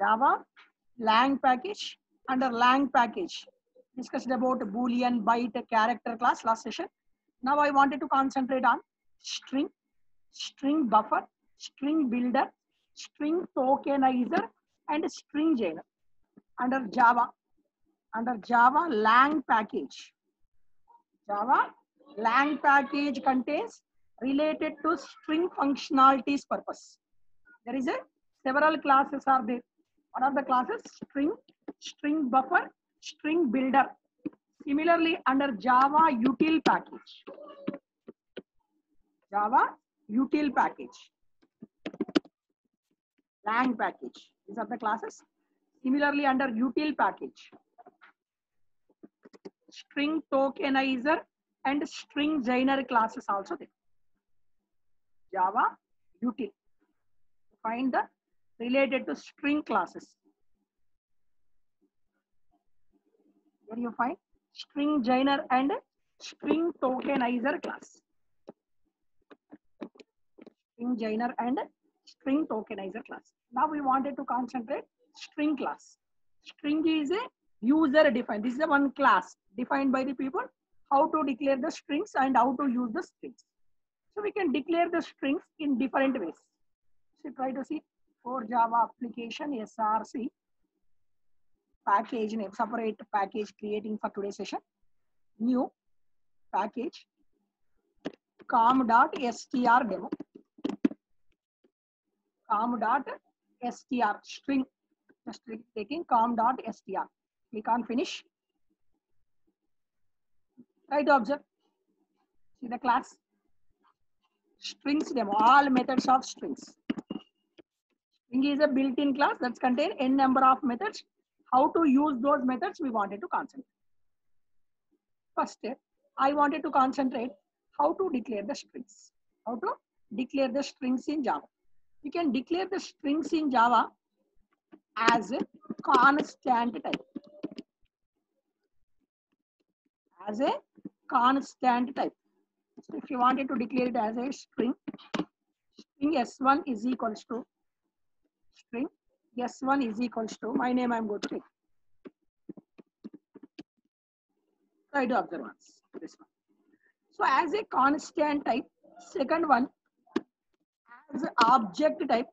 Java lang package. Under lang package, discussed about Boolean, byte, character class last session. Now I wanted to concentrate on string, string buffer, string builder, string tokenizer, and string joiner. Under Java lang package. Java lang package contains related to string functionalities purpose. There is a several classes are there. One of the classes string, string buffer, string builder. Similarly, under Java util package, Java util package, lang package. These are the classes. Similarly, under util package, string tokenizer and string joiner classes also there. Java util. Find the related to string classes. Here you find string joiner and string tokenizer class. String joiner and string tokenizer class. Now we wanted to concentrate string class. String is a user defined. This is a one class defined by the people how to declare the strings and how to use the strings. So we can declare the strings in different ways. So try to see for Java application SRC package name, separate package creating for today's session. New package com.str demo. com.str string, just taking com.str. Click on finish. Try to observe. See the class strings demo, all methods of strings. String is a built-in class that contains n number of methods. How to use those methods we wanted to concentrate. First step, I wanted to concentrate how to declare the strings. How to declare the strings in Java. You can declare the strings in Java as a constant type. As a constant type. So if you wanted to declare it as a string, string S1 is equals to string S1 is equals to my name. I'm going to take. Try to observe once this one. So as a constant type, second one as object type.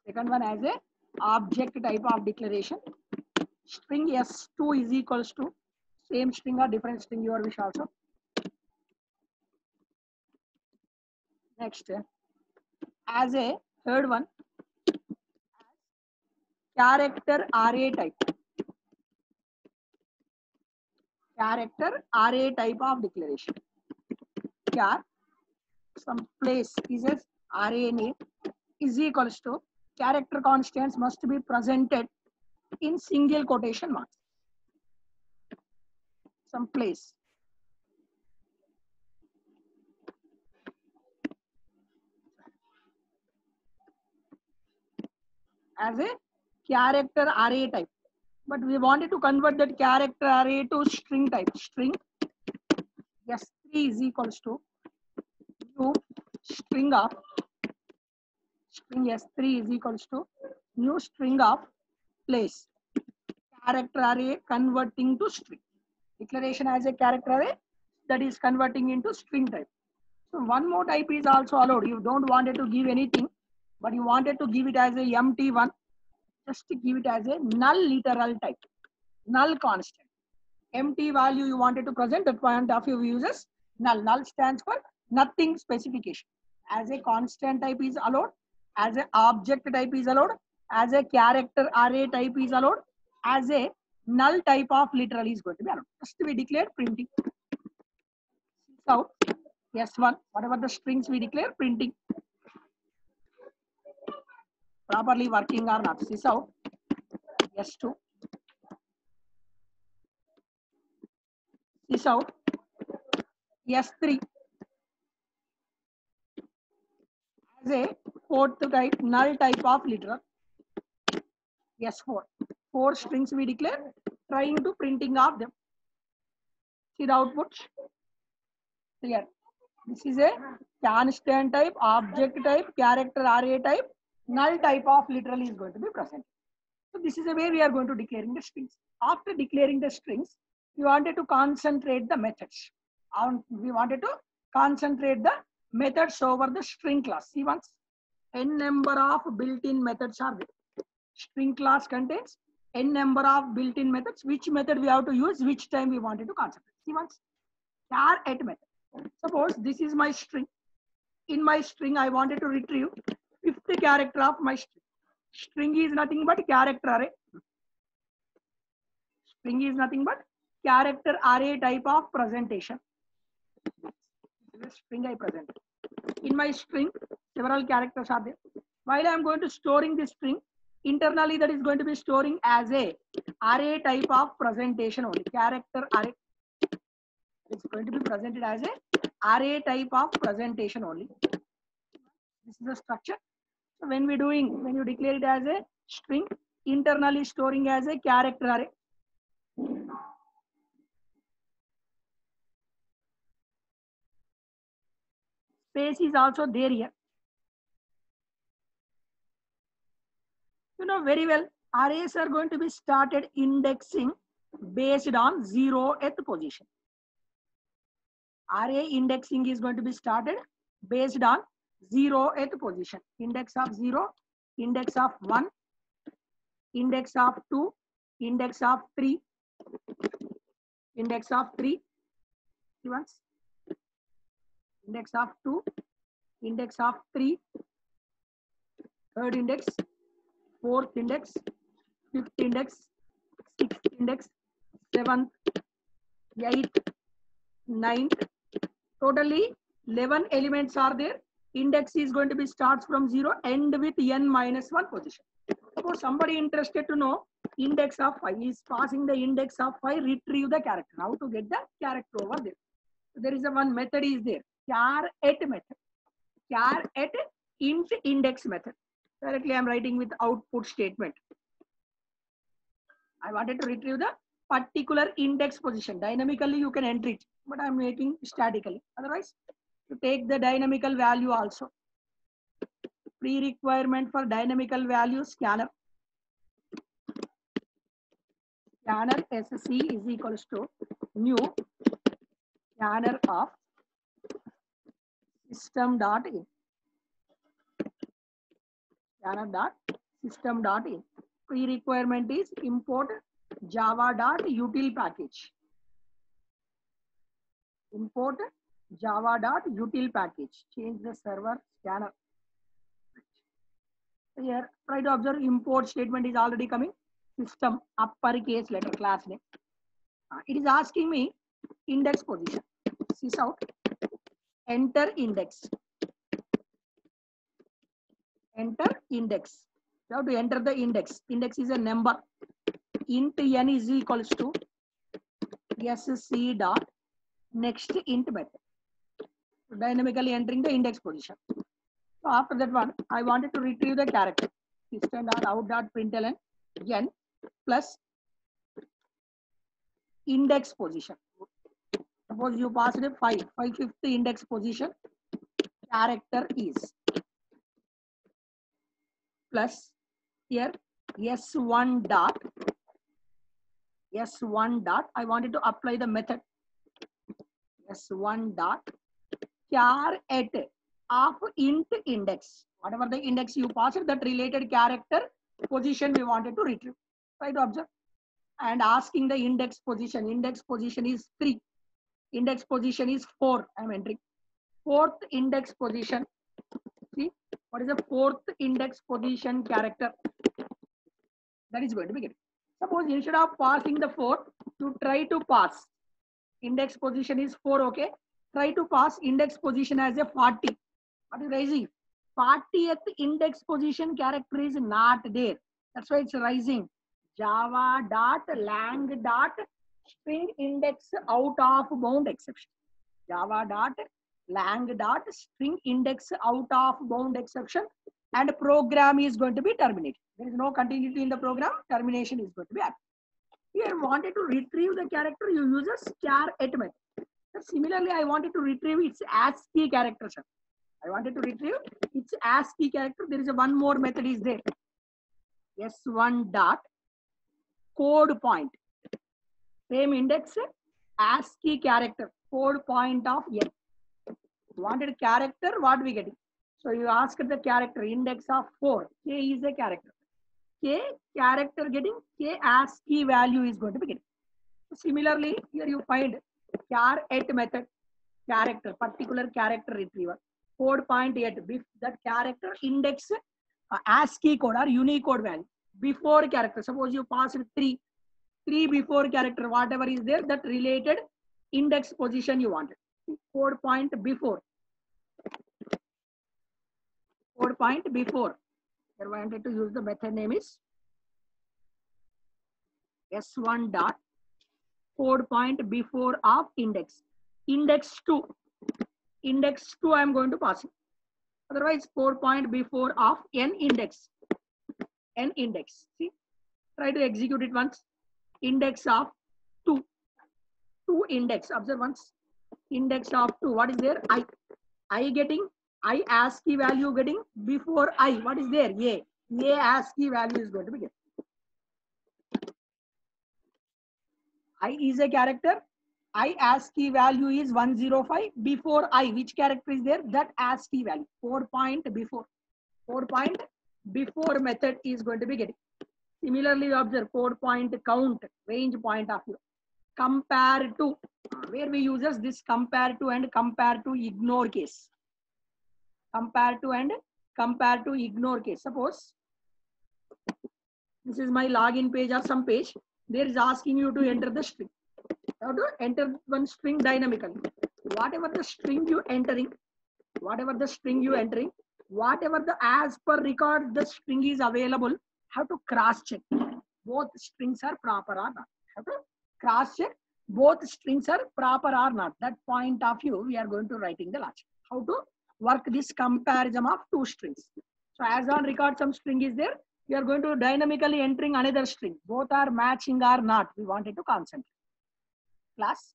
Second one as a object type of declaration. String S2 is equals to same string or different string your wish also. Next, as a third one, character array type. Character array type of declaration. Char, some place is a array name is equals to character constants must be presented in single quotation marks. Some place. As a character array type. But we wanted to convert that character array to string type. String S3 is equals to new string of string S3 is equals to new string of place. Character array converting to string. Declaration as a character array that is converting into string type. So one more type is also allowed. You don't wanted to give anything, but you wanted to give it as a empty one. Just to give it as a null literal type, null constant. Empty value you wanted to present, that point of view uses null. Null stands for nothing specification. As a constant type is allowed, as a object type is allowed, as a character array type is allowed, as a null type of literal is going to be allowed. Just we declare printing. So S1, whatever the strings we declare, printing. Properly working or not. This out S2. This out S3 as a fourth type, null type of literal. S4. 4 strings we declare, trying to printing of them. See the output. Clear. This is a constant type, object type, character array type, null type of literal is going to be present. So this is the way we are going to declaring the strings. After declaring the strings, we wanted to concentrate the methods. We wanted to concentrate the methods over the string class. See once, n number of built-in methods are there. String class contains n number of built-in methods. Which method we have to use, which time we wanted to concentrate. See once, char at method. Suppose this is my string. In my string, I wanted to retrieve fifth character of my string. String is nothing but character array. String is nothing but character array type of presentation. This is a string I present. In my string, several characters are there. While I am going to storing this string, internally that is going to be storing as a array type of presentation only. Character array. It's going to be presented as a array type of presentation only. This is the structure. So when you declare it as a string, internally storing as a character array. Space is also there here. You know very well, arrays are going to be started indexing based on 0th position. Array indexing is going to be started based on 0th position. Index of 0, index of 1, index of 2, index of 3, index of 3, once, index of 2, index of 3, third index, fourth index, fifth index, sixth index, seventh, eighth, ninth. Totally 11 elements are there. Index is going to be starts from 0, end with n minus 1 position. Suppose somebody interested to know index of 5 is passing the index of 5, retrieve the character. How to get the character over there? So there is a one method is there, char at method. Char at int index method. Directly I am writing with output statement. I wanted to retrieve the particular index position. Dynamically you can enter it, but I am making statically. Otherwise, you take the dynamical value also. Pre-requirement for dynamical value scanner. Scanner SC is equals to new scanner of system.in. Scanner.system.in. Pre-requirement is import java.util package. Import java.util package. Change the server scanner. Here, try to observe import statement is already coming. System uppercase letter class name. It is asking me index position. Sys out. Enter index. Enter index. You have to enter the index. Index is a number. Int n is equals to sc dot next int method. So dynamically entering the index position. So after that one, I wanted to retrieve the character. System.out.println n plus index position. Suppose you passed a 5, 5th index position, character is plus here s1 dot I wanted to apply the method s1 dot char at of int index. Whatever the index you passed, that related character position we wanted to retrieve. Try to observe. And asking the index position. Index position is 3. Index position is 4. I am entering. 4th index position. See, what is the 4th index position character? That is going to be given. Suppose instead of passing the 4, you try to pass. Index position is 4, okay? Try to pass index position as a 40. What is rising? 40th index position character is not there. That's why it's rising. Java.lang.string index out of bound exception. Java.lang.string index out of bound exception, and program is going to be terminated. There is no continuity in the program. Termination is going to be happening. Here, wanted to retrieve the character, you use a char at method. Similarly, I wanted to retrieve its ASCII character. I wanted to retrieve its ASCII character. There is a one more method is there. S1 dot code point. Same index, ASCII character, code point of N. Wanted character, what we get? So you ask the character index of 4. K is a character. K character getting, K ASCII value is going to be getting. Similarly, here you find char at method, character, particular character retriever, code point at, that character index ASCII code or Unicode value before character. Suppose you passed 3 before character, whatever is there, that related index position you wanted. Code point before. Code point before. Here I wanted to use the method name is S1 dot code point before of index. Index 2. Index 2 I am going to pass it. Otherwise, code point before of N index. N index. See, try to execute it once. Index of 2. 2 index. Observe once. Index of 2. What is there? I getting. I ASCII value getting before I. What is there? A. A ASCII value is going to be getting. I is a character. I ASCII value is 105. Before I, which character is there? That ASCII value. 4 point before. 4 point before method is going to be getting. Similarly, observe code point count, range point of view. Compare to, where we uses this compare to and compare to ignore case. Compare to and compare to ignore case. Suppose this is my login page or some page. There is asking you to enter the string. You have to enter one string dynamically. Whatever the string you entering, whatever the as per record the string is available, have to cross check both strings are proper or not. Have to cross check both strings are proper or not. That point of view we are going to writing the logic. How to work this comparison of two strings. So as on record some string is there, we are going to dynamically entering another string. Both are matching or not. We wanted to concentrate. Class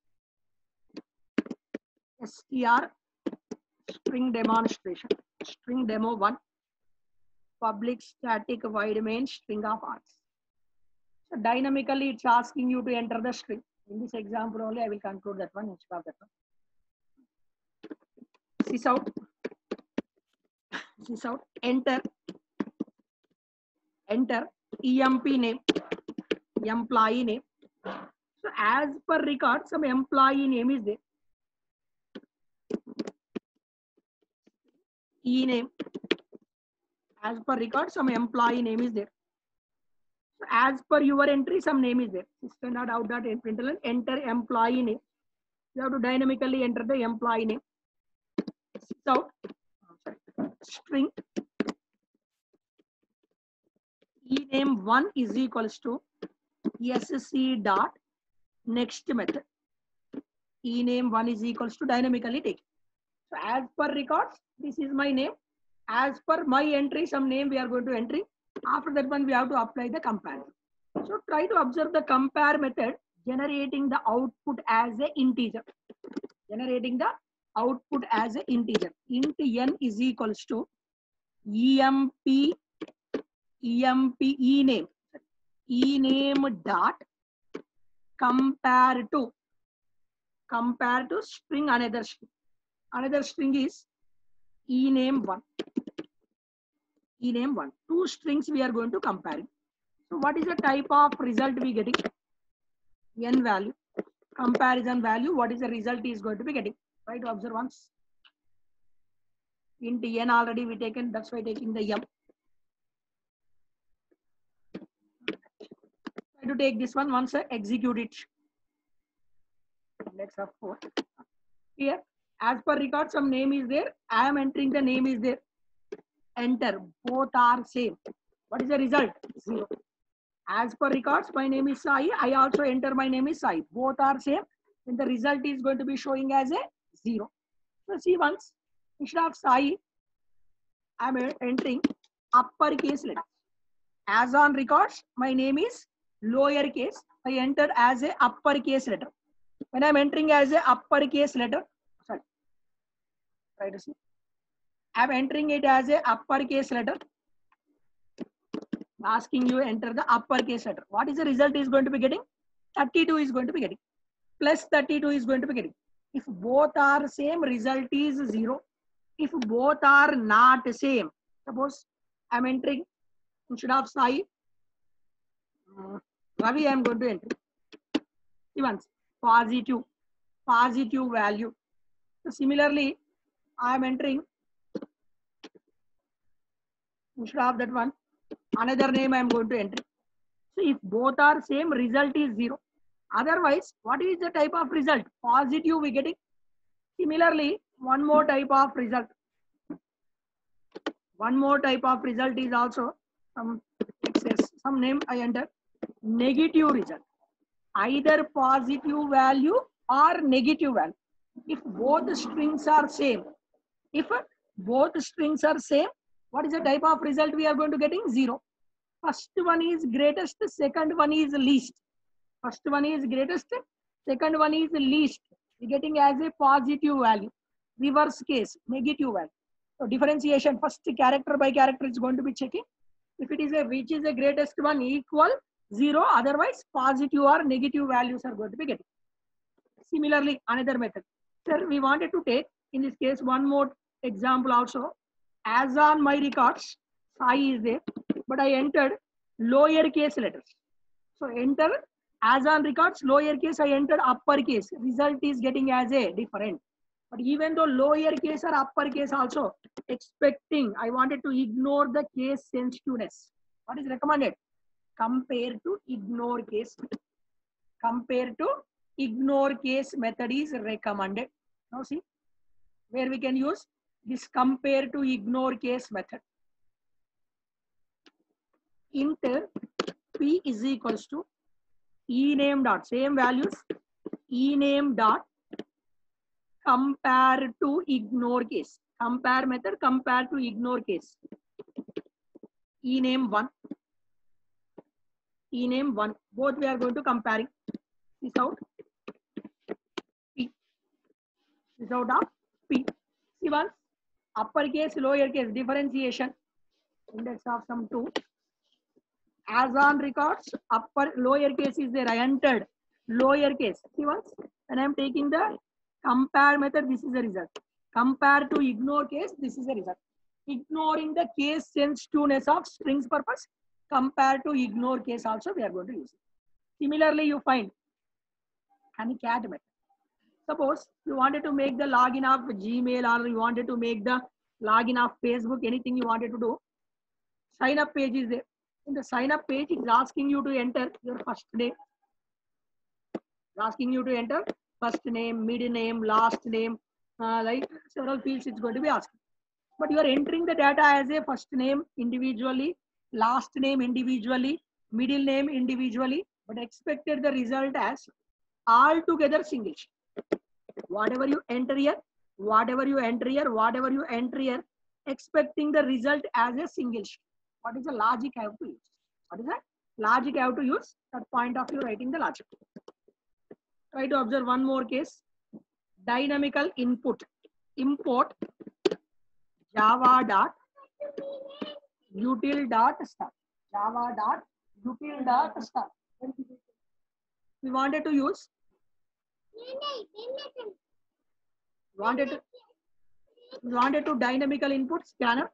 str string demonstration, string demo 1, public static void main string of args. So dynamically it's asking you to enter the string. In this example only I will conclude that one instead of that one. Sys out, enter emp name, employee name. So as per record some employee name is there. E name, as per record some employee name is there. So as per your entry some name is there. System.out.println, enter employee name. You have to dynamically enter the employee name. So string e name 1 is equals to sc dot next method. E name 1 is equals to dynamically take. So as per records, this is my name. As per my entry, some name we are going to entry. After that one, we have to apply the compare. So try to observe the compare method generating the output as a integer. Generating the output as an integer. Int n is equals to emp ename dot compare to string another string. Another string is ename 1. Ename 1. Two strings we are going to compare. So what is the type of result we getting? N value. Comparison value. What is the result is going to be getting? Try to observe once. Int n already we taken. That's why taking the m. Try to take this one once. Execute it. Index of 4. Here. As per record, some name is there. I am entering the name is there. Enter. Both are same. What is the result? 0. As per records, my name is Sai. I also enter my name is Sai. Both are same. Then the result is going to be showing as a 0. So see once. Instead of Sai, I am entering uppercase letter. As on records, my name is lowercase. I entered as a uppercase letter. When I am entering as a uppercase letter, sorry. Try to see. I'm entering it as a uppercase letter. Asking you enter the uppercase letter. What is the result is going to be getting? 32 is going to be getting. Plus 32 is going to be getting. If both are same, result is 0. If both are not same, suppose I'm entering instead of Sai, Ravi, I'm going to enter. Even positive value. So similarly, I am entering instead of that one, another name I am going to enter. So if both are same, result is 0. Otherwise, what is the type of result? Positive we getting. Similarly, one more type of result. One more type of result is also some name I enter. Negative result. Either positive value or negative value. If both strings are same, if both strings are same, what is the type of result we are going to getting? 0. First one is greatest, second one is least. First one is greatest, second one is least. We getting as a positive value. Reverse case, negative value. So differentiation, first character by character is going to be checking. If it is a which is the greatest one equal 0, otherwise positive or negative values are going to be getting. Similarly, another method. Sir, we wanted to take in this case one more example also. As on my records, Sai is there, but I entered lowercase letters. So enter as on records lowercase, I entered uppercase. Result is getting as a different. But even though lowercase or uppercase also expecting, I wanted to ignore the case sensitiveness. What is recommended? Compare to ignore case. Compare to ignore case method is recommended. Now see where we can use this compare to ignore case method. Int p is equals to ename dot same values ename dot compare to ignore case. Compare method compare to ignore case. Ename 1. Ename 1. Both we are going to comparing. This out p. This out of p. See once uppercase lowercase differentiation. Index of some 2. As on records, upper lowercase is there. I entered lowercase. See once when I am taking the compare method, this is the result. Compare to ignore case, this is the result. Ignoring the case sensitiveness of strings purpose, compare to ignore case also we are going to use it. Similarly, you find honeycat method. Suppose you wanted to make the login of Gmail or you wanted to make the login of Facebook, anything you wanted to do. Sign up page is there. In the sign up page, it is asking you to enter your first name. It's asking you to enter first name, middle name, last name, like several fields it's going to be asking. But you are entering the data as a first name individually, last name individually, middle name individually, but expected the result as all together single. Whatever you enter here, whatever you enter here, whatever you enter here, expecting the result as a single sheet. What is the logic I have to use? What is that logic I have to use? That point of view writing the logic. Try to observe one more case. Dynamical input. Import java dot util dot star. Java dot util dot star. We wanted to use. Wanted to dynamical input scanner.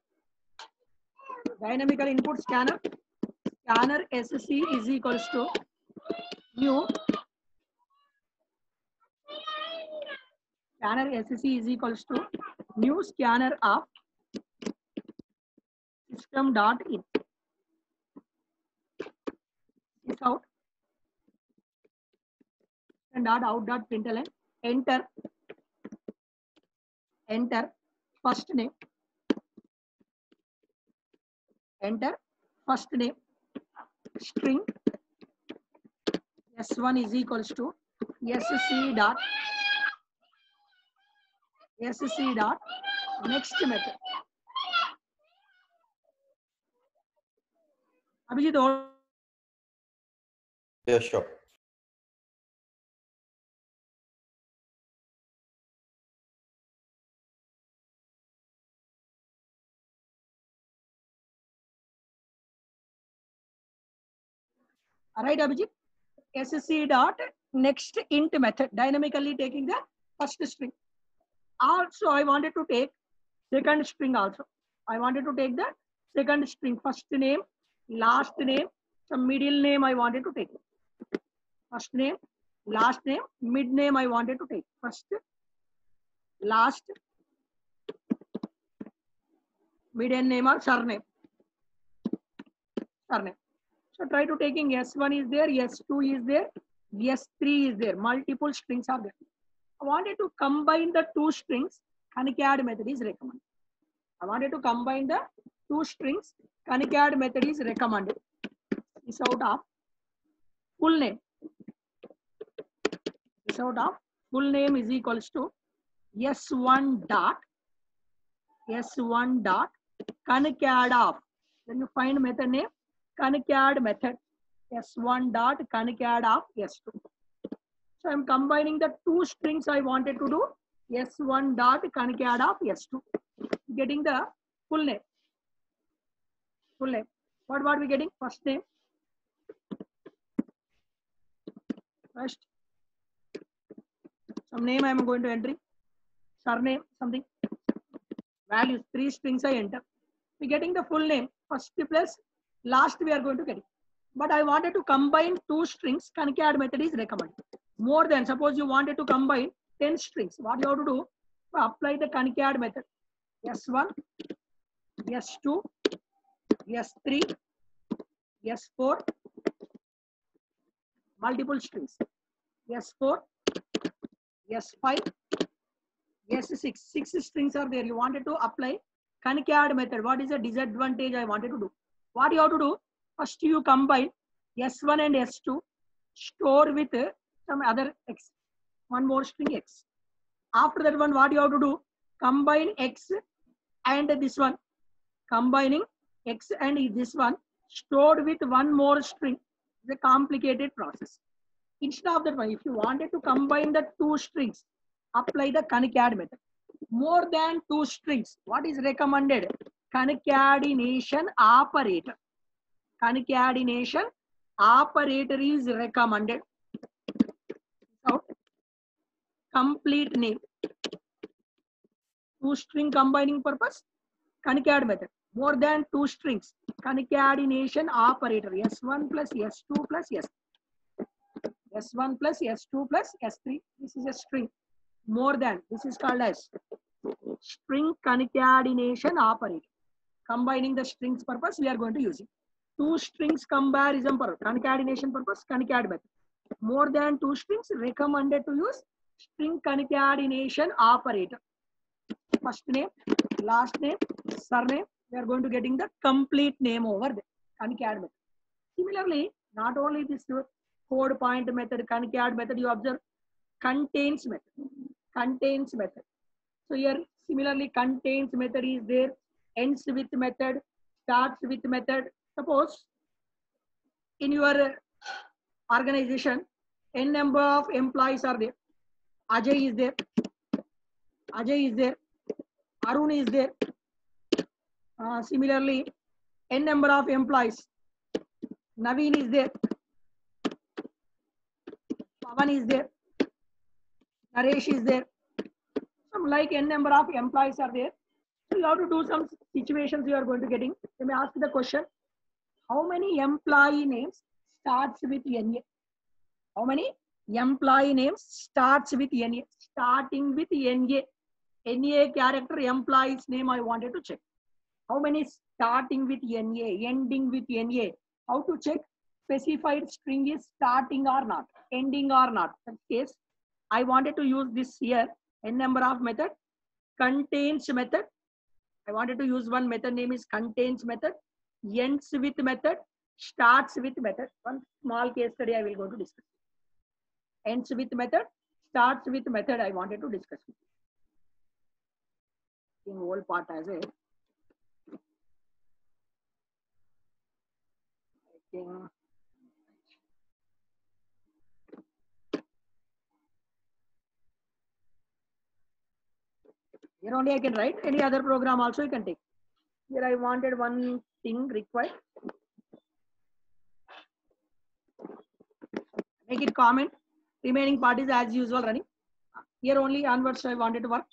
Dynamical input scanner. Scanner SC is equals to new. Scanner SC is equals to new scanner of system dot in. This out. And dot out dot println. Enter. Enter first name. Enter first name. String S1 is equals to SC dot next method. Abhijit, Yeah, sure. Right, Abhijit? SC dot next int method, dynamically taking the first string. Also, I wanted to take second string also. I wanted to take the second string, first name, last name, some middle name I wanted to take. First name, last name, mid name I wanted to take. First, last, middle name or surname. Surname. So try to taking S1 is there, S2 is there, S3 is there. Multiple strings are there. I wanted to combine the two strings. Concat method is recommended. I wanted to combine the two strings. Concat method is recommended. This out of full name. This out of full name is equals to S1 dot concat of. Then you find method name concat method S1 dot concat of S2. So I'm combining the two strings I wanted to do S1 dot concat of S2. Getting the full name. Full name. What are we getting? First name. First. Some name I am going to enter. Surname, something. Values, 3 strings I enter. We getting the full name. First plus last we are going to get it. But I wanted to combine two strings. Concat method is recommended. More than, suppose you wanted to combine 10 strings. What you have to do? Apply the concat method. S1, S2, S3, S4, multiple strings. S4, S5, S6. 6 strings are there. You wanted to apply concat method. What is the disadvantage I wanted to do? What you have to do? First you combine S1 and S2, store with some other X. One more string X. After that one, what you have to do? Combine X and this one. Combining X and this one, stored with one more string. It's a complicated process. Instead of that one, if you wanted to combine the two strings, apply the concat method. More than 2 strings, what is recommended? Concatenation operator. Concatenation operator is recommended. So, complete name. 2 string combining purpose, concat method. More than 2 strings, concatenation operator. S1 plus S2 plus S3. S1 plus S2 plus S3. This is a string. More than, this is called as string concatenation operator. Combining the strings purpose, we are going to use it. 2 strings comparison purpose, concatenation purpose, concat method. More than 2 strings, recommended to use string concatenation operator. First name, last name, surname. We are going to getting the complete name over there. Concat method. Similarly, not only this code point method, concat method, you observe contains method. Contains method. So here similarly contains method is there, ends with method, starts with method. Suppose in your organization, n number of employees are there. Ajay is there. Ajay is there. Arun is there. Similarly, n number of employees. Naveen is there. Pavan is there. Naresh is there. Some like n number of employees are there. So you have to do some situations you are going to getting. Let me ask the question. How many employee names starts with NA? How many employee names starts with NA? Starting with NA. NA character employee's name I wanted to check. How many starting with NA, ending with NA? How to check? Specified string is starting or not, ending or not. In that case, I wanted to use this here, n number of method, contains method. I wanted to use one method name is contains method, ends with method, starts with method. One small case study I will go to discuss. Ends with method, starts with method I wanted to discuss. In whole part as a here only I can write. Any other program also you can take. Here I wanted one thing required. Make it comment. Remaining part is as usual running. Here only onwards I wanted to work.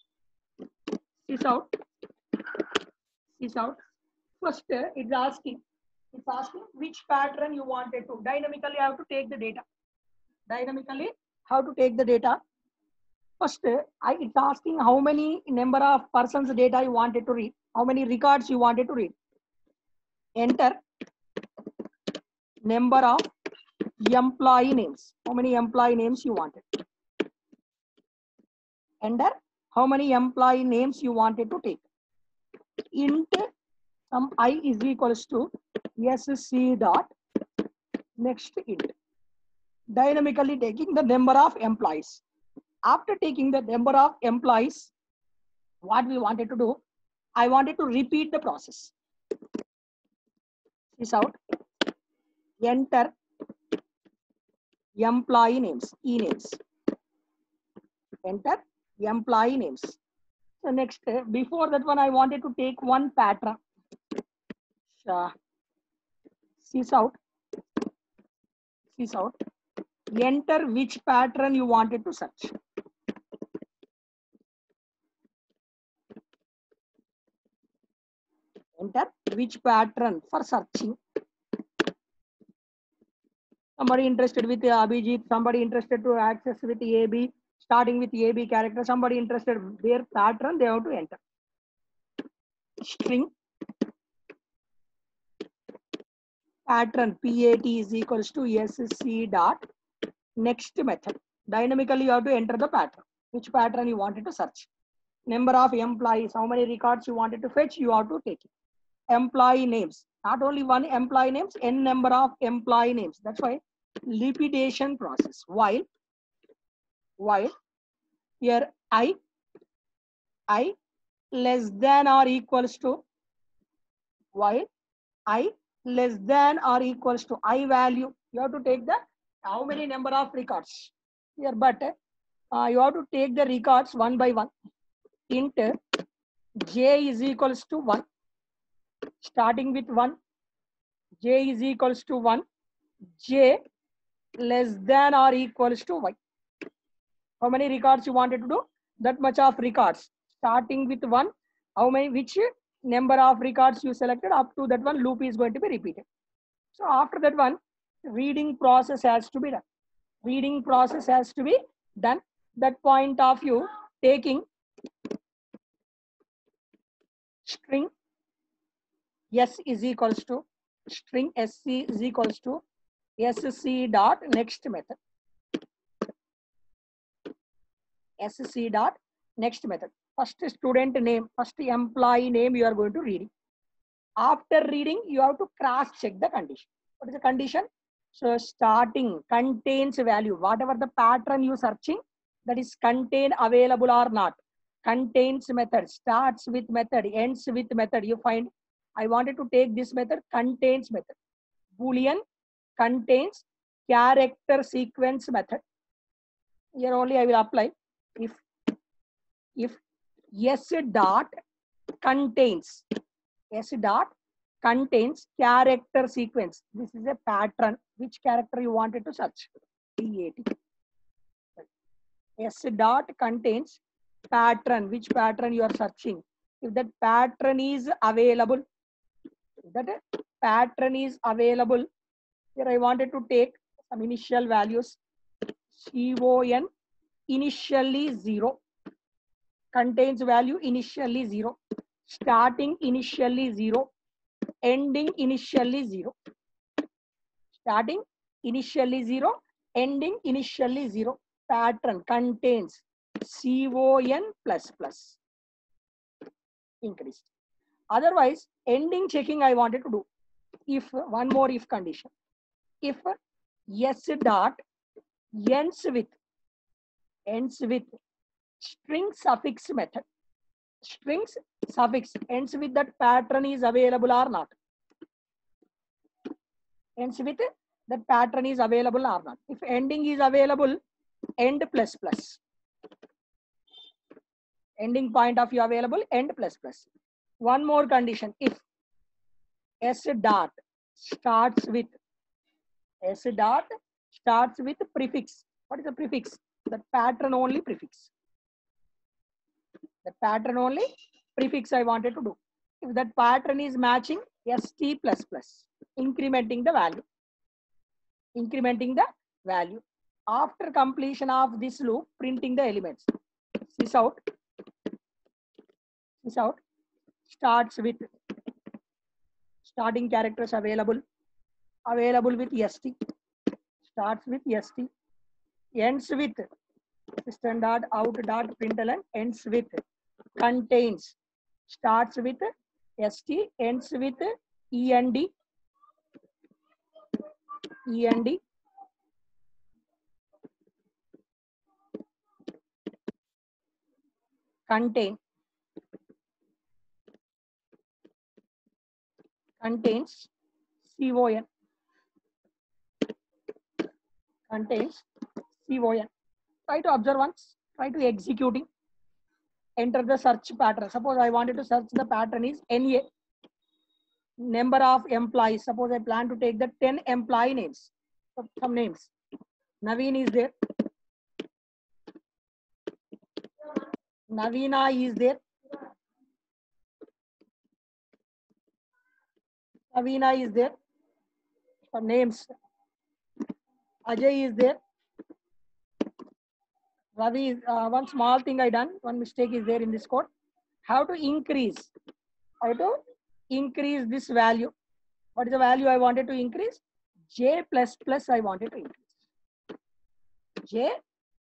This out. This out. First, it's asking which pattern you wanted to. Dynamically, have to take the data. Dynamically, how to take the data. First, it's asking how many number of persons data you wanted to read. How many records you wanted to read. Enter number of employee names. How many employee names you wanted. Enter how many employee names you wanted to take. Int some I is equals to sc dot next int. Dynamically taking the number of employees. After taking the number of employees, what we wanted to do, I wanted to repeat the process. This out. Enter employee names, e names. Enter employee names. So next, before that one, I wanted to take one pattern. This out. This out. Enter which pattern you wanted to search. Enter which pattern for searching. Somebody interested with Abhijit, somebody interested to access with AB, starting with AB character, somebody interested their pattern, they have to enter. String pattern PAT is equals to sc dot next method. Dynamically, you have to enter the pattern. Which pattern you wanted to search. Number of employees, how many records you wanted to fetch, you have to take it. Employee names, not only one employee names, n number of employee names. That's why repetition process. While here I less than or equals to, while I less than or equals to I value, you have to take the how many number of records here, but you have to take the records one by one. Int j is equals to 1, starting with 1, j is equals to 1, j less than or equals to y. How many records you wanted to do? That much of records, starting with 1, how many, which number of records you selected, up to that one loop is going to be repeated. So after that one, reading process has to be done. Reading process has to be done. That point of view, taking string s is equals to string sc is equals to sc dot next method. Sc dot next method. First student name, first employee name you are going to read. After reading, you have to cross check the condition. What is the condition? So starting contains value. Whatever the pattern you searching, that is contain available or not. Contains method, starts with method, ends with method. You find, I wanted to take this method, contains method. Boolean contains character sequence method. Here only I will apply. If s dot contains, s dot contains character sequence. This is a pattern. Which character you wanted to search? PAT. S dot contains pattern. Which pattern you are searching? If that pattern is available, here I wanted to take some initial values. CON initially 0. Contains value initially 0. Starting initially 0. Ending initially 0. Starting initially 0. Ending initially 0. Pattern contains CON plus plus. Increased. Otherwise, ending checking I wanted to do. If one more if condition. If s dot ends with string suffix method. Strings suffix ends with that pattern is available or not. Ends with that pattern is available or not. If ending is available, end plus plus. Ending point of view available, end plus plus. One more condition. If s dot starts with starts with prefix. What is the prefix? The pattern only prefix. The pattern only prefix I wanted to do. If that pattern is matching, st plus plus, incrementing the value. Incrementing the value. After completion of this loop, printing the elements. Sysout starts with starting characters available with st, starts with st, ends with system.out.println, ends with contains, starts with st, ends with end, contain, contains, con, contains con. Try to observe once, try to executing. Enter the search pattern. Suppose I wanted to search, the pattern is NA. Number of employees. Suppose I plan to take the 10 employee names. So some names. Naveen is there. Navina is there. Navina is there. Some names. Ajay is there. Ravi is, one small thing I done, one mistake is there in this code. How to increase this value. What is the value I wanted to increase? J plus plus I wanted to increase. J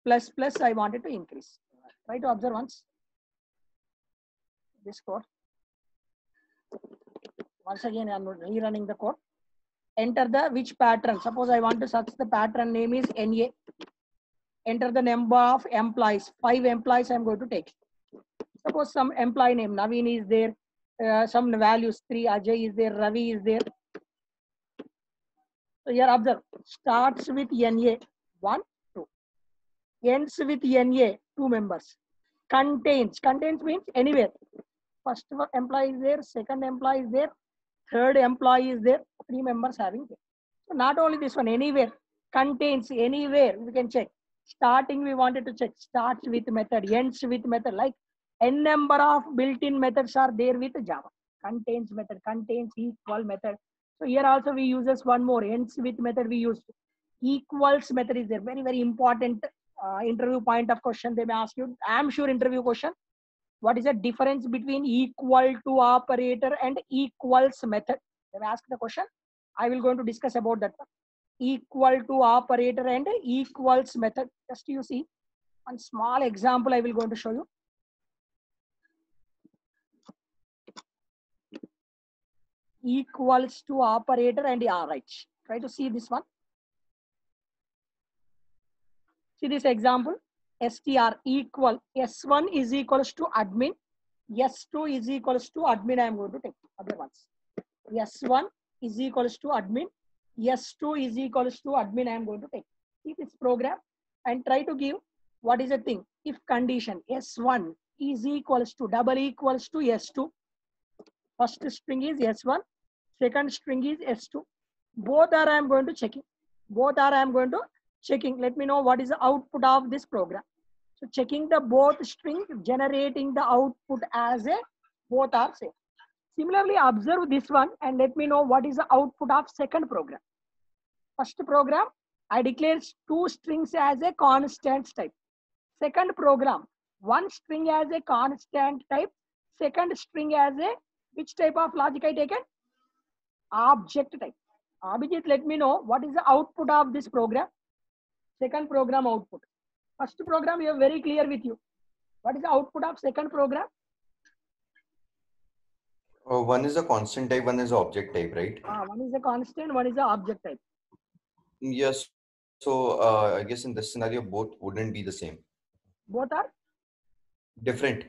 plus plus I wanted to increase. Try to observe once this code. Once again, I am rerunning the code. Enter the which pattern. Suppose I want to search, the pattern name is NA. Enter the number of employees. 5 employees I am going to take. Suppose some employee name, Naveen is there. Some values, 3, Ajay is there, Ravi is there. So here observe, starts with NA, 1, 2. Ends with NA, 2 members. Contains means anywhere. First employee is there, second employee is there, third employee is there, 3 members having there. So not only this one, anywhere. Contains, anywhere, we can check. Starting we wanted to check, starts with method, ends with method, like n number of built-in methods are there with Java. Contains method, contains equal method. So here also we uses one more, ends with method we used. Equals method is there, very, very important interview point of question they may ask you. I am sure interview question. What is the difference between equal to operator and equals method? They may ask the question. I will going to discuss about that one. Equal to operator and equals method. Just you see one small example I will going to show you. Equals to operator and right. Try to see this one. See this example. str equal s1 is equals to admin, s2 is equals to admin. I am going to take other ones. s1 is equals to admin, s2 is equals to admin. I am going to take. See this program and try to give what is the thing. If condition s1 is equals to double equals to s2, first string is s1, second string is s2. Both are I am going to checking. Both are I am going to checking. Let me know what is the output of this program. So checking the both string, generating the output as a both are same. Similarly, observe this one and let me know what is the output of second program. First program, I declare 2 strings as a constant type. Second program, 1 string as a constant type. Second string as a which type of logic I taken? Object type. Abhijit, let me know what is the output of this program. Second program output. First program you are very clear with you. What is the output of second program? One is a constant type, one is object type, right? One is a constant, one is a object type. Yes. So I guess in this scenario, both wouldn't be the same. Both are different.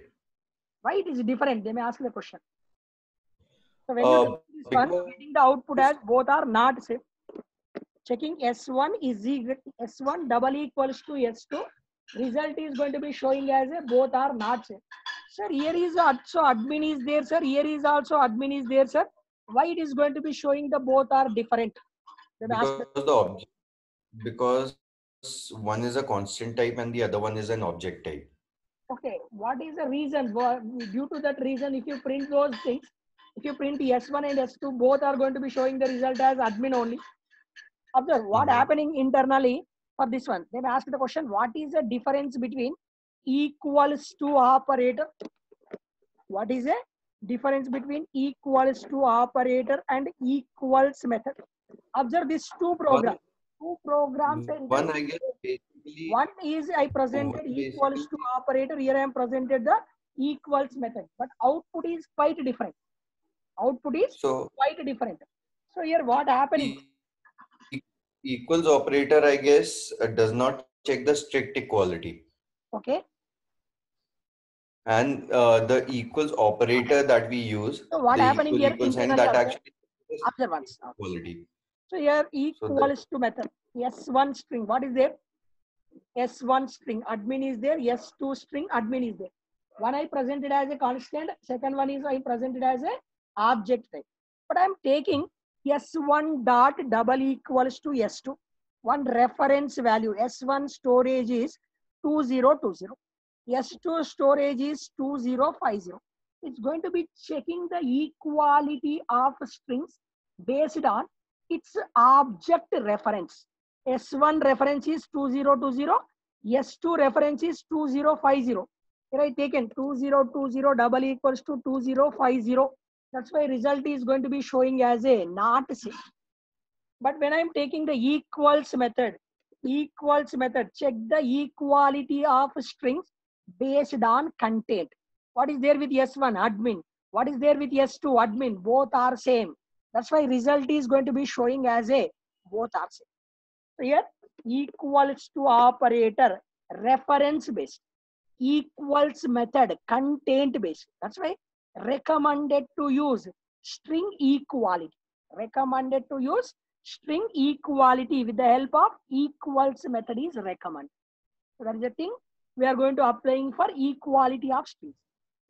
Why it is different? They may ask the question. So when you do this one, getting the output as both are not same. Checking S1 is equal S1 double equals to S2. Result is going to be showing as a both are not same. Sir, here is also admin is there, sir. Here is also admin is there, sir. Why it is going to be showing the both are different? Because the because one is a constant type and the other one is an object type. Okay, what is the reason? Due to that reason, if you print those things, if you print S1 and S2, both are going to be showing the result as admin only. Observe what Mhm. happening internally for this one. They've asked the question, what is the difference between equals to operator? What is the difference between equals to operator and equals method? Observe these two One, programs. Two programs one enter. I guess basically, One is I one presented equals to basically, operator. Here I am presented the equals method, but output is quite different. Output is so quite different. So here what happening? e- equals operator, I guess, does not check the strict equality. Okay. And the equals operator that we use, So what the happening equal here equal sign, internally that observe actually is observance. equality. So here So that equals to method. S1 string. What is there? S1 string admin is there. S2 string admin is there. One I presented as a constant. Second one is I presented as a object type. But I'm taking S1 dot double equals to S2. One reference value. S1 storage is 2020. S2 storage is 2050. It's going to be checking the equality of strings based on its object reference. S1 reference is 2020, S2 reference is 2050. Here I taken 2020 double equals to 2050. That's why result is going to be showing as a not same. But when I'm taking the equals method, check the equality of strings based on content. What is there with S1 admin? What is there with S2 admin? Both are same. That's why result is going to be showing as a both are same. So here equals to operator reference based, equals method content based. That's why recommended to use string equality. Recommended to use string equality with the help of equals method is recommended. So that is the thing we are going to applying for equality of strings.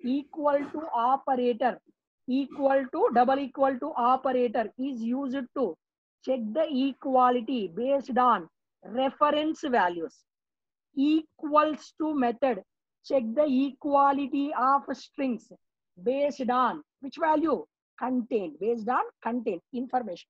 Equal to operator, equal to double equal to operator is used to check the equality based on reference values. Equals to method check the equality of strings based on which value? Content, based on content information.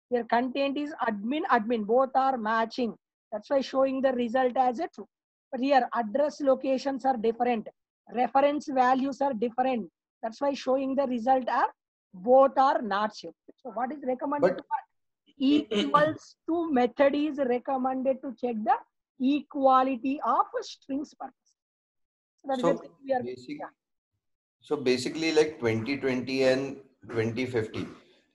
Your content is admin, both are matching. That's why showing the result as a true. But here address locations are different, reference values are different. That's why showing the result are both are not sure. So what is recommended to but equals to method is recommended to check the equality of strings purpose. So that is the so thing we are, basic yeah. so basically like 2020 and 2050.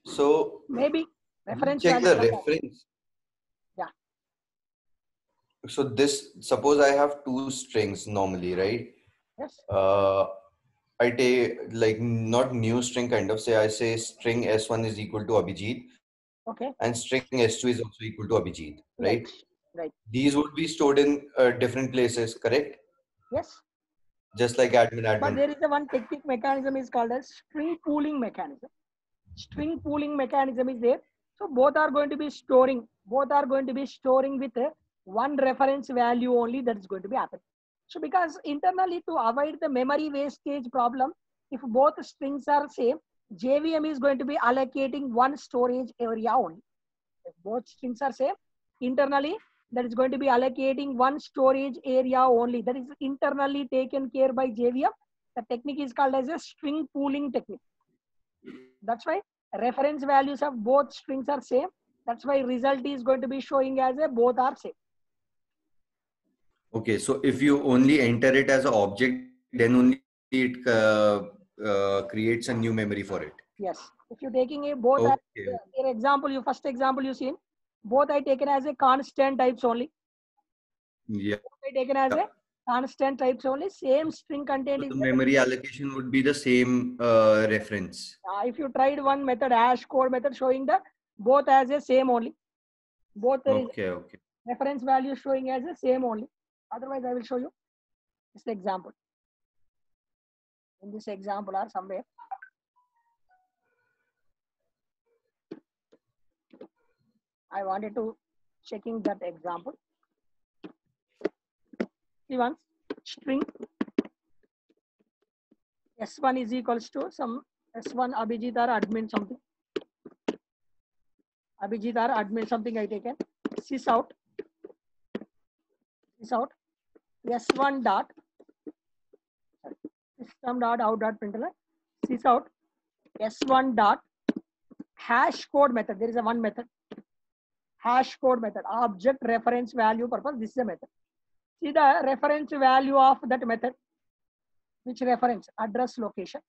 So Maybe we reference check values the are that. reference. Yeah. So this, suppose I have two strings normally, right? Yes. Uh, I take like not new string kind of, say I say string S1 is equal to Abhijit Okay. and string S2 is also equal to Abhijit, right? Right. Right. These would be stored in different places, correct? Yes. Just like admin But admin. there is a one technique mechanism is called as string pooling mechanism. String pooling mechanism is there. So both are going to be storing. Both are going to be storing with one reference value only that is going to be happening. So because internally to avoid the memory wastage problem, if both strings are same, JVM is going to be allocating one storage area only. If both strings are same, internally that is going to be allocating one storage area only. That is internally taken care by JVM. The technique is called as a string pooling technique. That's why reference values of both strings are same. That's why result is going to be showing as a both are same. Okay, so if you only enter it as an object, then only it creates a new memory for it. Yes. If you're taking a both as Okay. your example, your first example you seen, both I taken as a constant types only. Yeah. Both I taken as a constant types only. Same string So content the is there. memory allocation would be the same reference. If you tried one method, hash code method showing the both as a same only. Both there is Okay, okay. reference value showing as a same only. Otherwise, I will show you this example. In this example or somewhere. I wanted to checking that example. See once, string S1 is equals to some S1 Abhijit or admin something. Abhijit or admin something I taken. Sys out S1 dot system dot out dot println sys out S1 dot hash code method. There is a one method. Hash code method. Object reference value purpose. This is a method. See the reference value of that method. Which reference? Address location.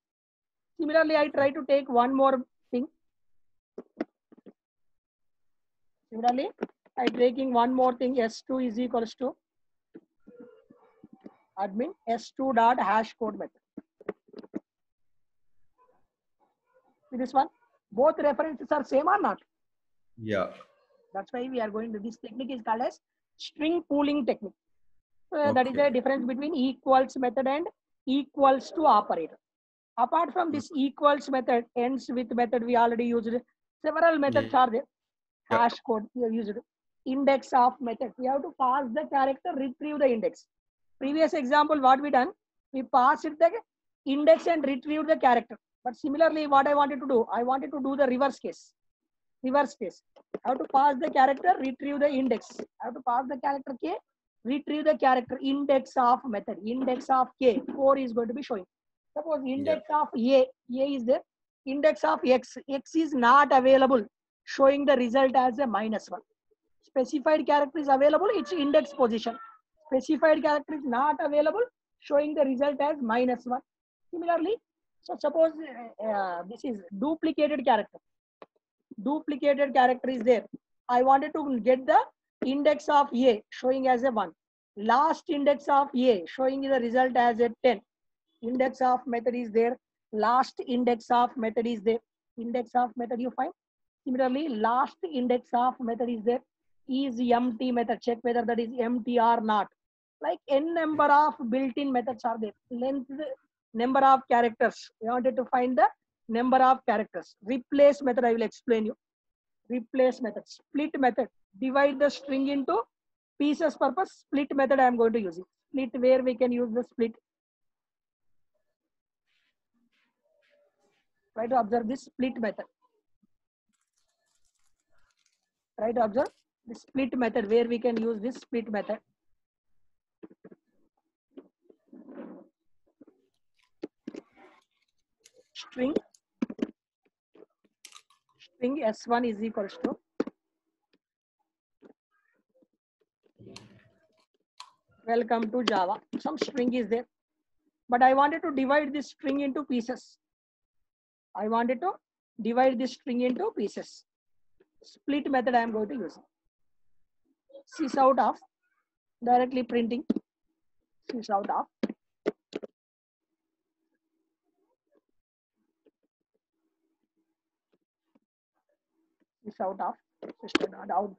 Similarly, I try to take one more thing. Similarly, I taking one more thing. S2 is equals to admin S2 dot hash code method. See this one. Both references are same or not? Yeah. That's why we are going to this technique is called as string pooling technique. So that is Okay. the difference between equals method and equals to operator. Apart from this equals method, ends with method we already used. Several methods Yeah. are there. Hash code we have used. Index of method. We have to pass the character, retrieve the index. Previous example, what we done? We passed the index and retrieve the character. But similarly, what I wanted to do? I wanted to do the reverse case. Reverse case. I have to pass the character, retrieve the index. I have to pass the character K, retrieve the character index of method. Index of K, 4 is going to be showing. Suppose index of A is there. Index of X is not available, showing the result as a -1. Specified character is available, its index position. Specified character is not available, showing the result as -1. Similarly, so suppose this is duplicated character. Duplicated character is there. I wanted to get the index of A showing as a 1. Last index of A showing the result as a 10. Index of method is there. Last index of method is there. Index of method you find. Similarly, last index of method is there. Is empty method. Check whether that is empty or not. Like n number of built-in methods are there. Length, number of characters. We wanted to find the number of characters. Replace method I will explain you. Replace method. Split method. Divide the string into pieces purpose. Split method I am going to use it. Split where we can use the split. Try to observe this split method. Try to observe the split method where we can use this split method. String S1 is equals to welcome to Java. Some string is there, but I wanted to divide this string into pieces. I wanted to divide this string into pieces. Split method I am going to use. Sys out of directly printing. Sys out of system out.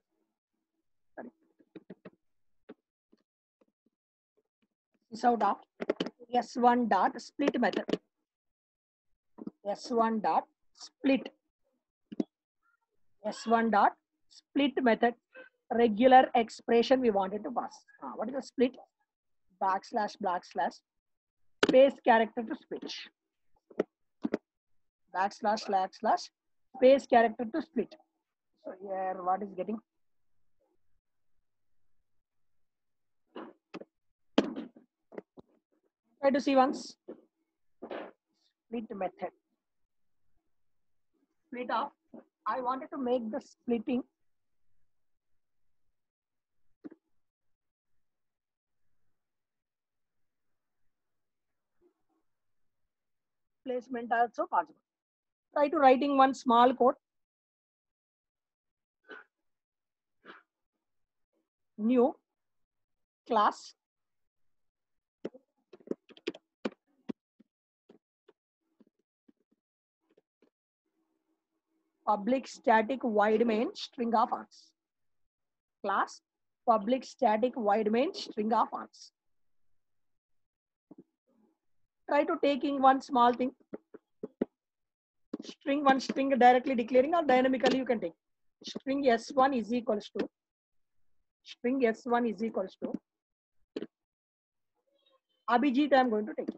Sorry. Sys out of S1 dot split method. S1 dot split. S1 dot split method. Regular expression we wanted to pass. What is the split? Backslash space character to switch. Backslash space character to split. So here what is getting? Try to see once. Split method. Split off. I wanted to make the splitting placement also possible. Try to writing one small code. New class public static void main string of args. Class public static void main string of args. Try to taking one small thing. One string directly declaring or dynamically you can take. String S1 is equals to string S1 is equals to Abhijit. I am going to take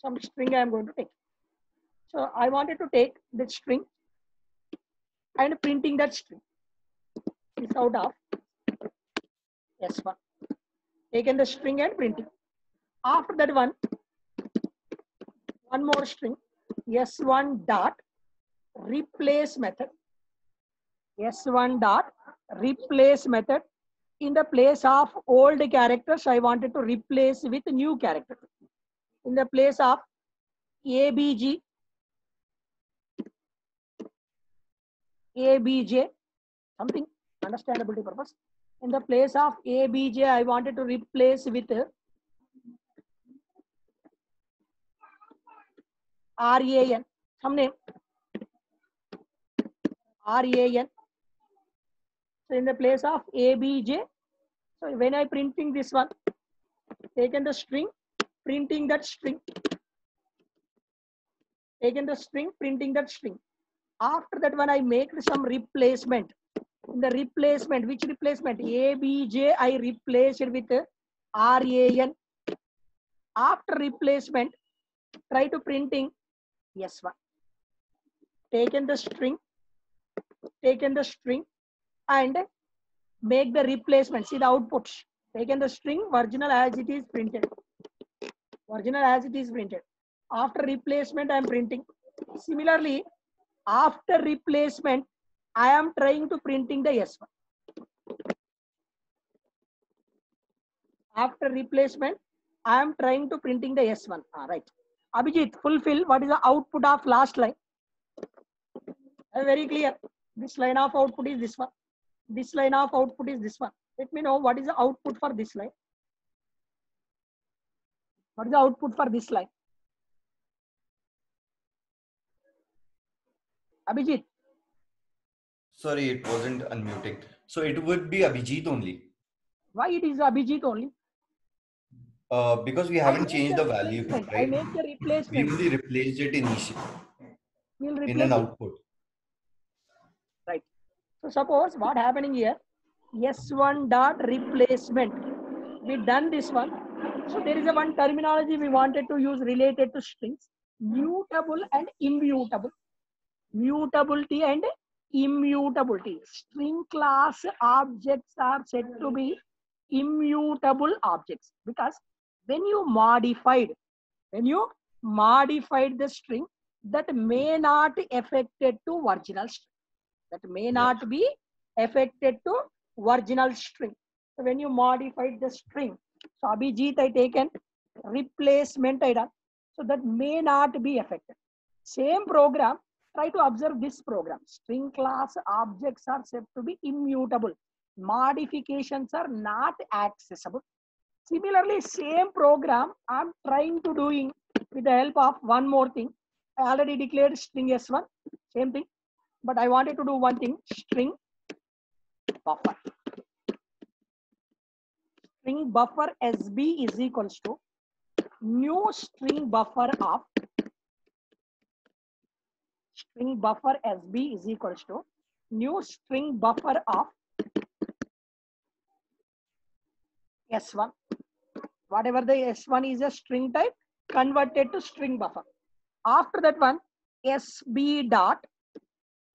some string. I am going to take. So I wanted to take that string and printing that string is out of S1. Taken the string and printing. After that one more string S1 dot replace method. S1 dot replace method. In the place of old characters, I wanted to replace with new character. In the place of ABG, ABJ, something understandability purpose. In the place of ABJ, I wanted to replace with RAN, some name RAN. So in the place of ABJ, so when I printing this one, taken the string, printing that string, taken the string, printing that string. After that one, I make some replacement. In the replacement, which replacement? ABJ, I replace it with RAN. After replacement, try to printing S1. Taken the string, and make the replacement. See the output. Taken the string, original as it is printed. Original as it is printed. After replacement, I am printing. Similarly, after replacement, I am trying to printing the S1. After replacement, I am trying to printing the S1. Right. Abhijit, fulfill what is the output of last line. Very clear. This line of output is this one. This line of output is this one. Let me know what is the output for this line. What is the output for this line? Abhijit. Sorry, it wasn't unmuting. So it would be Abhijit only. Why it is Abhijit only? Because we haven't changed the value, right? I make the replacement. We only replaced it initially in an output. Right. So suppose what happening here, S1 dot replacement. We done this one. So there is a one terminology we wanted to use related to strings, mutable and immutable. Mutability and immutability. String class objects are said to be immutable objects because when you modified the string, that may not affected to original string. That may not be affected to original string. So when you modified the string, so Abhijit I taken replacement I done. So that may not be affected. Same program, try to observe this program. String class objects are said to be immutable. Modifications are not accessible. Similarly, same program I'm trying to doing with the help of one more thing. I already declared string S1, same thing. But I wanted to do one thing, string buffer. String buffer SB is equals to new string buffer of SB is equals to new string buffer of S1. Whatever the S1 is a string type, converted to string buffer. After that one, SB dot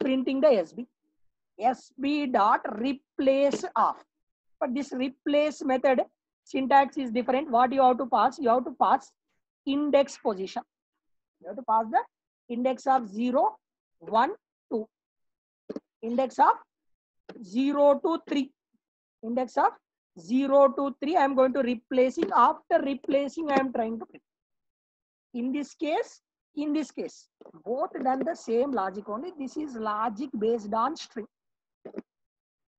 printing the SB dot replace of. But this replace method syntax is different. What you have to pass? You have to pass index position. You have to pass the index of 0, 1, 2. Index of 0 to 3. Index of 0 to 3. I am going to replacing. After replacing, I am trying to print. In this case, both done the same logic only. This is logic based on string.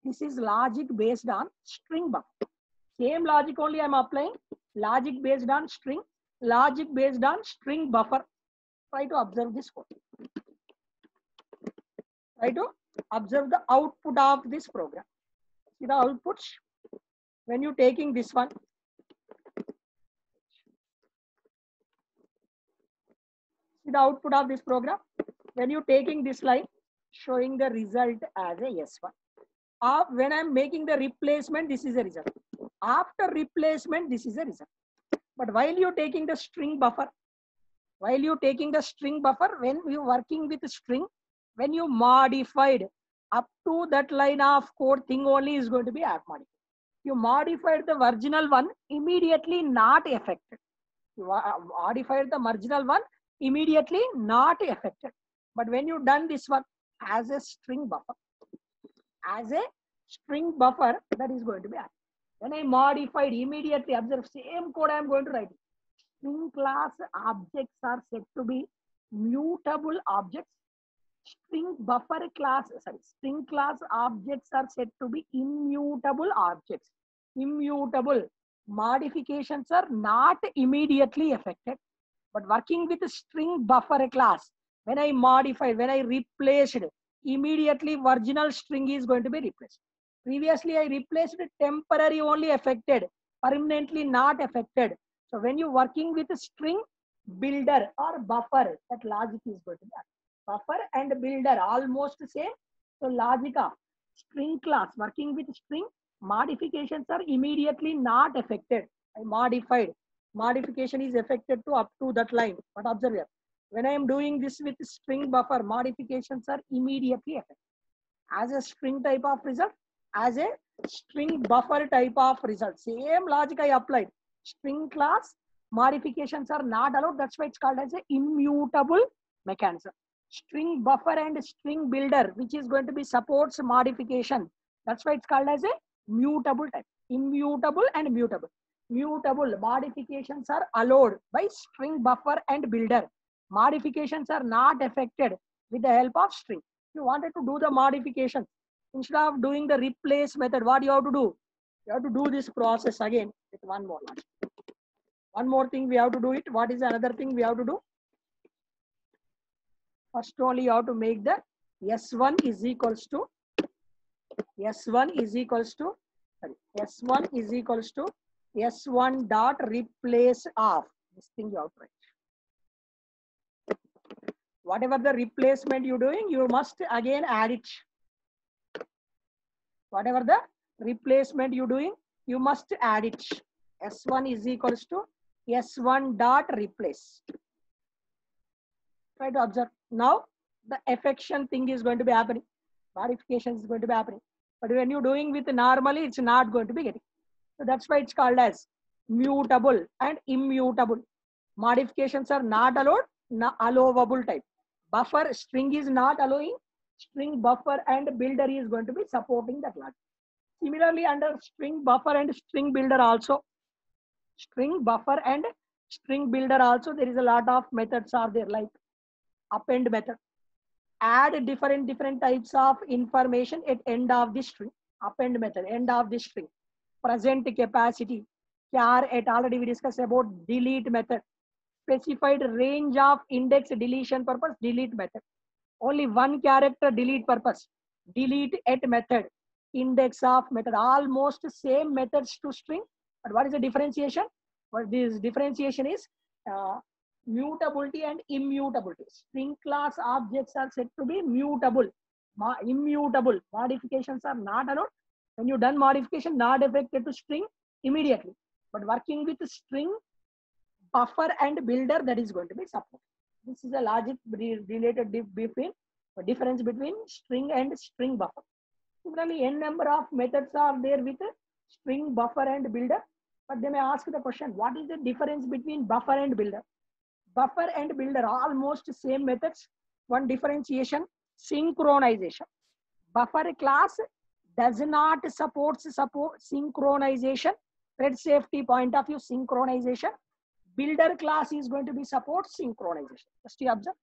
This is logic based on string buffer. Same logic only I am applying. Logic based on string. Logic based on string buffer. Try to observe this code. Try to observe the output of this program. See the outputs. When you taking this one. See the output of this program. When you taking this line. showing the result as a S1. When I'm making the replacement, this is a result. After replacement, this is a result. But while you're taking the string buffer, when you're working with string, when you modified up to that line of code, thing only is going to be app modified. You modified the original one, immediately not affected. You modified the marginal one, immediately not affected. But when you done this one as a string buffer, that is going to be added. When I modified, immediately observe same code I am going to write. String class objects are said to be mutable objects. String class objects are said to be immutable objects. Immutable modifications are not immediately affected. But working with string buffer class, when I modified, when I replaced, immediately original string is going to be replaced. Previously, I replaced temporary only affected, permanently not affected. So when you're working with a string builder or buffer, that logic is going to be buffer and builder almost same. So logic of string class working with string modifications are immediately not affected. I modified. Modification is affected to up to that line. But observe here. When I am doing this with string buffer, modifications are immediately affected. As a string type of result, as a string buffer type of result. Same logic I applied. String class modifications are not allowed. That's why it's called as an immutable mechanism. String buffer and string builder, which is going to be supports modification. That's why it's called as a mutable type. Immutable and mutable. Mutable modifications are allowed by string buffer and builder. Modifications are not affected with the help of string. If you wanted to do the modification, instead of doing the replace method, what you have to do? You have to do this process again with one more. One more thing we have to do it. What is another thing we have to do? First only you have to make the S1 is equals to S1 dot replace of this thing you have to write. Whatever the replacement you're doing, you must again add it. Whatever the replacement you're doing, you must add it. S1 is equals to S1 dot replace. Try to observe. Now the affection thing is going to be happening. Modification is going to be happening. But when you're doing with normally, it's not going to be getting. So that's why it's called as mutable and immutable. Modifications are not allowed, allowable type. Buffer string is not allowing. String buffer and builder is going to be supporting that logic. Similarly, under string buffer and string builder also, there is a lot of methods are there, like append method. Add different types of information at end of the string. Append method, end of the string. Present capacity. Char at already we discussed about delete method. Specified range of index deletion purpose, delete method. Only one character delete purpose, delete at method. Index of method, almost same methods to string. But what is the differentiation? Well, this differentiation is mutability and immutability. String class objects are said to be mutable. Immutable modifications are not allowed. When you done modification, not affected to string immediately. But working with string, buffer and builder, that is going to be supported. This is a logic related difference between string and string buffer. Similarly, n number of methods are there with string, buffer and builder. But they may ask the question, what is the difference between buffer and builder? Buffer and builder are almost same methods. One differentiation, synchronization. Buffer class does not support synchronization. Thread safety point of view, synchronization. Builder class is going to be support synchronization. Just you observe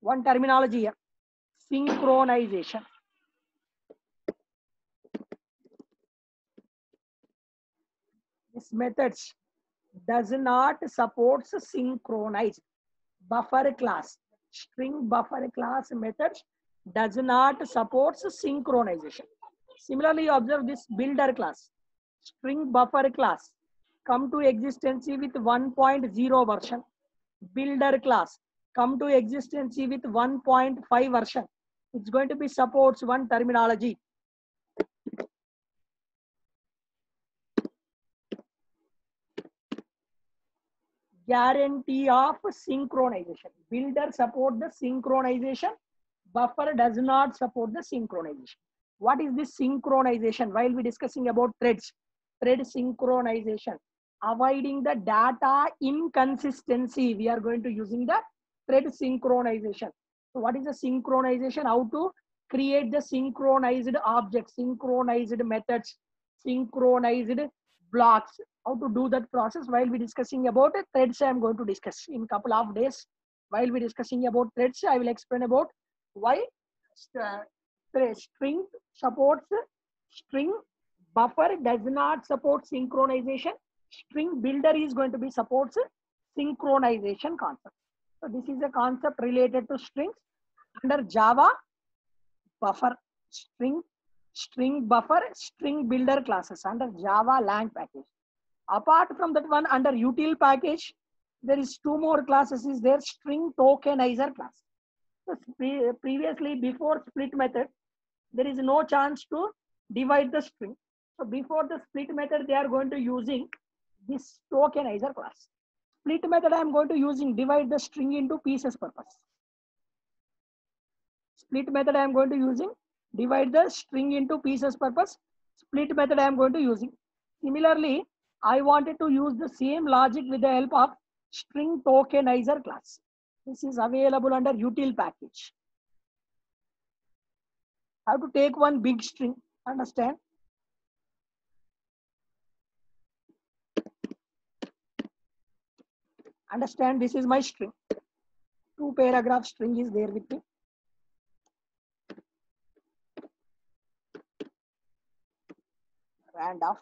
one terminology here, synchronization. This methods does not support synchronize. Buffer class, string buffer class methods does not support synchronization. Similarly, you observe this builder class, string buffer class come to existence with 1.0 version. Builder class come to existence with 1.5 version. It's going to be supports one terminology. Guarantee of synchronization. Builder support the synchronization. Buffer does not support the synchronization. What is this synchronization? While we discussing about threads, thread synchronization, avoiding the data inconsistency, we are going to using the thread synchronization. So what is the synchronization? How to create the synchronized objects, synchronized methods, synchronized blocks. How to do that process? While we discussing about threads, I am going to discuss in couple of days. While we discussing about threads, I will explain about why string supports string, buffer does not support synchronization, string builder is going to be supports synchronization concept. So this is a concept related to strings under Java. Buffer, string buffer, string builder classes under Java Lang package. Apart from that one, under util package, there is two more classes is there, string tokenizer class. So previously, before split method, there is no chance to divide the string. So before the split method, they are going to using this tokenizer class. Split method, I am going to using divide the string into pieces purpose. Split method, I am going to using divide the string into pieces purpose. Split method, I am going to using. Similarly, I wanted to use the same logic with the help of string tokenizer class. This is available under util package. I have to take one big string, understand? Understand, this is my string. 2 paragraph string is there with me. Rand of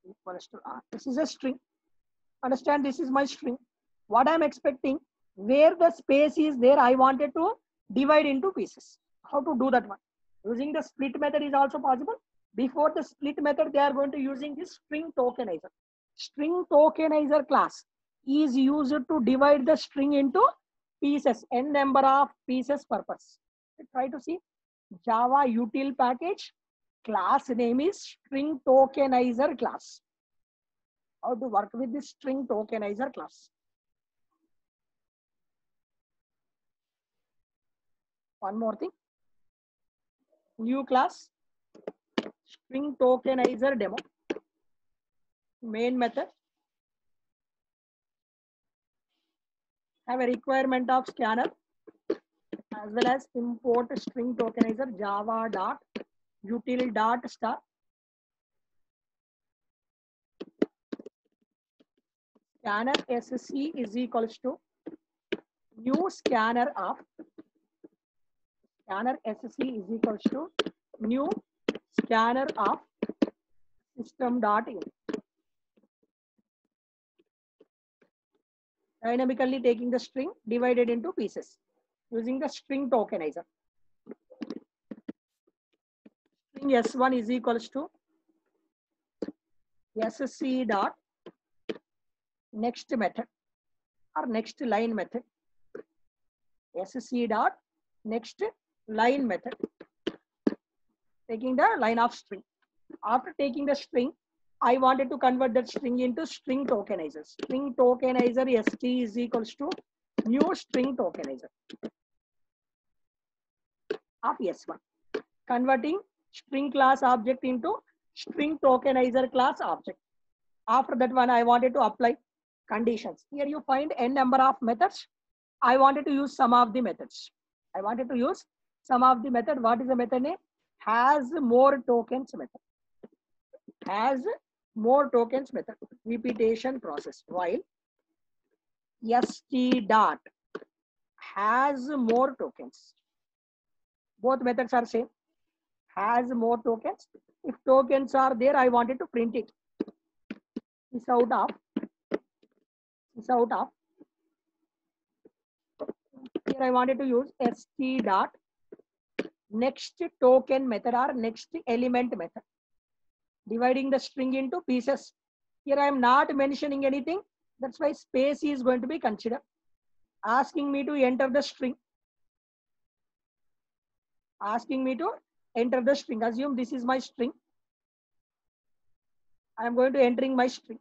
equals to R. This is a string. Understand, this is my string. What I am expecting, where the space is there, I wanted to divide into pieces. How to do that one? Using the split method is also possible. Before the split method, they are going to using this string tokenizer. String tokenizer class is used to divide the string into pieces, n number of pieces purpose. Try to see Java util package. Class name is string tokenizer class. How to work with this string tokenizer class? One more thing. New class, string tokenizer demo. Main method. Have a requirement of scanner as well as import string tokenizer java dot util dot star. Scanner sc is equals to new scanner of scanner sc is equals to new scanner of system dot in. Dynamically taking the string divided into pieces using the string tokenizer. String s1 is equals to sc dot next method or next line method. Sc dot next line method. Taking the line of string. After taking the string, I wanted to convert that string into string tokenizer. String tokenizer st is equals to new string tokenizer of s1. Converting string class object into string tokenizer class object. After that one, I wanted to apply conditions. Here you find n number of methods. I wanted to use some of the methods. What is the method name? Has more tokens method. Has more tokens method. Repetition process. While st dot has more tokens. Both methods are same. Has more tokens. If tokens are there, I wanted to print it. Is out of. Here I wanted to use st dot next token method or next element method. Dividing the string into pieces. Here I am not mentioning anything. That's why space is going to be considered. Asking me to enter the string. asking me to enter the string. Assume this is my string. I am going to entering my string.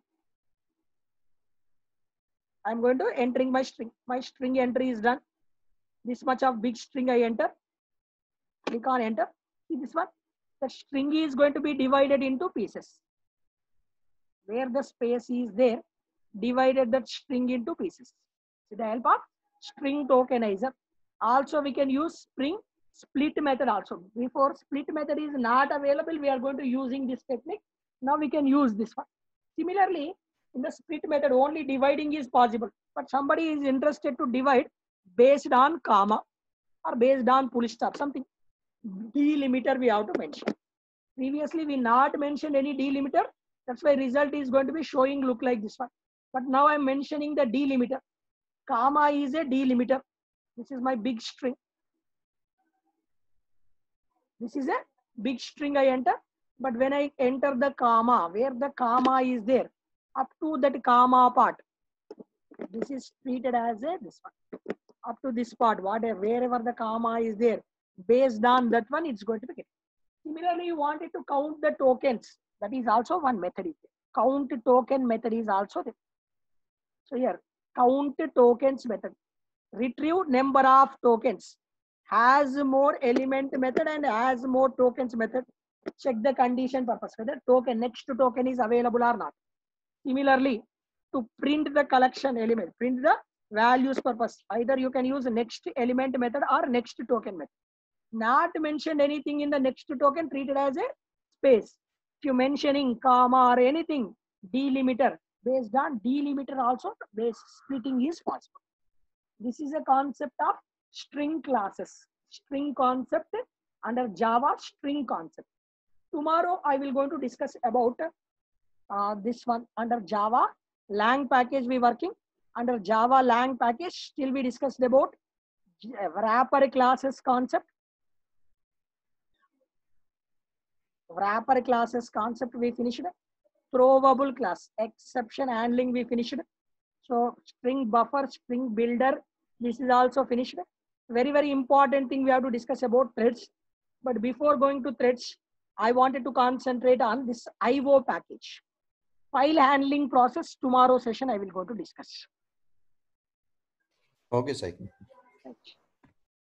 I am going to entering my string. My string entry is done. This much of big string I enter. Click on enter. See this one. The string is going to be divided into pieces. Where the space is there, divided that string into pieces. With the help of string tokenizer. Also, we can use string split method also. Before split method is not available, we are going to using this technique. Now we can use this one. Similarly, in the split method, only dividing is possible. But somebody is interested to divide based on comma or based on full stop, something. Delimiter we have to mention. Previously, we not mentioned any delimiter. That's why result is going to be showing look like this one. But now I'm mentioning the delimiter. Comma is a delimiter. This is my big string. This is a big string I enter. But when I enter the comma, where the comma is there, up to that comma part, this is treated as a this one. Up to this part, whatever, wherever the comma is there, based on that one, it's going to be. Similarly, you wanted to count the tokens. That is also one method. Count token method is also there. So here, count tokens method. Retrieve number of tokens. Has more element method and has more tokens method. Check the condition purpose whether token next token is available or not. Similarly, to print the collection element, print the values purpose. Either you can use next element method or next token method. Not mentioned anything in the next token, treated as a space. If you mentioning comma or anything, delimiter, based on delimiter also base splitting is possible. This is a concept of string classes. String concept under Java string concept. Tomorrow I will going to discuss about this one under Java lang package we working. Under Java lang package still we discussed about wrapper classes concept. Wrapper classes concept we finished. Throwable class, exception handling we finished. So string buffer, string builder, this is also finished. Very, very important thing we have to discuss about threads. But before going to threads, I wanted to concentrate on this IO package. File handling process, tomorrow session I will go to discuss. Okay, Sai. Right.